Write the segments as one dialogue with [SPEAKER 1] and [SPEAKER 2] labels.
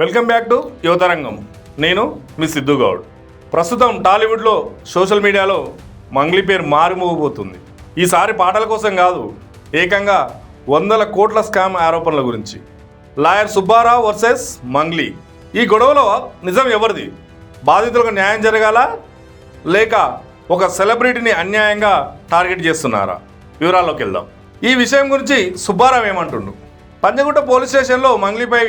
[SPEAKER 1] Welcome back to యువతరంగం. నేను మీ సిద్ధు గౌడ్. ప్రస్తుతం టాలీవుడ్లో సోషల్ మీడియాలో మంగ్లీ పేరు మారుమోగిపోతుంది. ఈసారి పాటల కోసం కాదు, ఏకంగా 100 కోట్ల స్కామ్ ఆరోపణల గురించి. Lawyer Subbarao versus Mangli. ఈ గొడవలో నిజం ఎవరిది? బాధితులకు న్యాయం జరగాల లేక ఒక సెలబ్రిటీని అన్యాయంగా టార్గెట్ చేస్తున్నారా? వివరాల్లోకి వెళ్దాం. ఈ విషయం గురించి సుబ్బారావు ఏమంటుండు? పంజగుట్ట పోలీస్ స్టేషన్లో మంగ్లీపై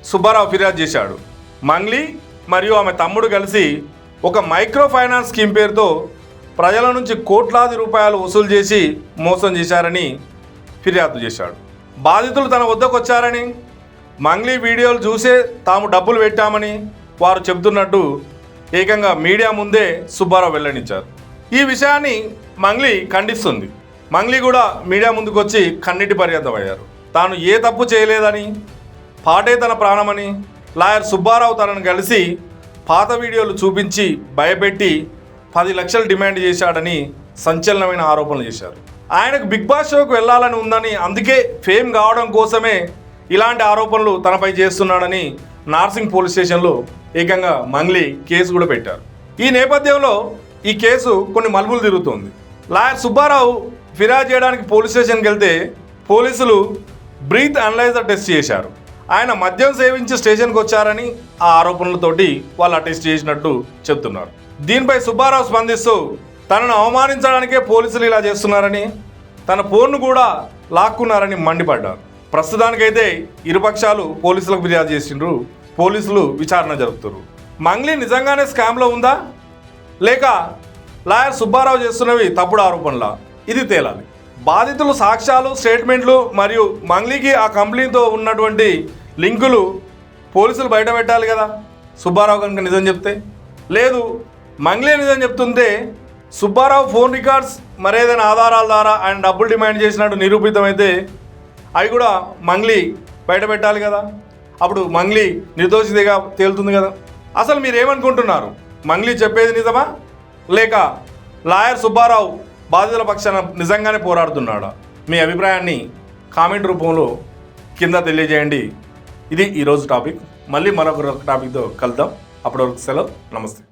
[SPEAKER 1] సుబ్బారావు ఫిర్యాదు చేశాడు. మంగ్లీ మరియు ఆమె తమ్ముడు కలిసి ఒక మైక్రో ఫైనాన్స్ స్కీమ్ పేరుతో ప్రజల నుంచి కోట్లాది రూపాయలు వసూలు చేసి మోసం చేశారని ఫిర్యాదు చేశాడు. బాధితులు తన వద్దకు వచ్చారని, మంగ్లీ వీడియోలు చూసే తాము డబ్బులు పెట్టామని వారు చెబుతున్నట్టు ఏకంగా మీడియా ముందే సుబ్బారావు వెల్లడించారు. ఈ విషయాన్ని మంగ్లీ ఖండిస్తుంది. మంగ్లీ కూడా మీడియా ముందుకు వచ్చి కన్నీటి పర్యంతమయ్యారు. తాను ఏ తప్పు చేయలేదని, పాటే తన ప్రాణమని, లాయర్ సుబ్బారావు తనను కలిసి పాత వీడియోలు చూపించి భయపెట్టి 10 లక్షలు డిమాండ్ చేశాడని సంచలనమైన ఆరోపణలు చేశారు. ఆయనకు బిగ్ బాస్ షోకు వెళ్ళాలని ఉందని, అందుకే ఫేమ్ కావడం కోసమే ఇలాంటి ఆరోపణలు తనపై చేస్తున్నాడని నార్సింగ్ పోలీస్ స్టేషన్లో ఏకంగా మంగ్లీ కేసు కూడా పెట్టారు. ఈ నేపథ్యంలో ఈ కేసు కొన్ని మలుపులు తిరుగుతోంది. లాయర్ సుబ్బారావు ఫిర్యాదు చేయడానికి పోలీస్ స్టేషన్కి వెళ్తే పోలీసులు బ్రీత్ అనలైజర్ టెస్ట్ చేశారు. ఆయన మద్యం సేవించి స్టేషన్కి వచ్చారని ఆ ఆరోపణలతోటి వాళ్ళు టెస్ట్ చేసినట్టు చెప్తున్నారు. దీనిపై సుబ్బారావు స్పందిస్తూ తనను అవమానించడానికే పోలీసులు ఇలా చేస్తున్నారని, తన ఫోన్ను కూడా లాక్కున్నారని మండిపడ్డారు. ప్రస్తుతానికైతే ఇరుపక్షాలు పోలీసులకు ఫిర్యాదు చేసిండ్రు. పోలీసులు విచారణ జరుపుతారు. మంగ్లీ నిజంగానే స్కామ్లో ఉందా లేక లాయర్ సుబ్బారావు చేస్తున్నవి తప్పుడు ఆరోపణలా? ఇది తేలాలి. బాధితులు సాక్ష్యాలు, స్టేట్మెంట్లు మరియు మంగ్లీకి ఆ కంపెనీతో ఉన్నటువంటి లింకులు పోలీసులు బయట పెట్టాలి కదా. సుబ్బారావు కనుక నిజం చెప్తే, లేదు మంగ్లీ నిజం చెప్తుంటే సుబ్బారావు ఫోన్ రికార్డ్స్ మరేదైనా ఆధారాల ద్వారా ఆయన డబ్బులు డిమాండ్ చేసినట్టు నిరూపితమైతే అవి కూడా మంగ్లీ బయట పెట్టాలి కదా. అప్పుడు మంగ్లీ నిర్దోషిగా తేలుతుంది కదా. అసలు మీరు ఏమనుకుంటున్నారు? మంగ్లీ చెప్పేది నిజమా లేక లాయర్ సుబ్బారావు బాధితుల పక్షాన నిజంగానే పోరాడుతున్నాడా? మీ అభిప్రాయాన్ని కామెంట్ రూపంలో కింద తెలియజేయండి. ఇది ఈరోజు టాపిక్. మళ్ళీ మరొక టాపిక్తో కలుద్దాం. అప్పటి వరకు సెలవు. నమస్తే.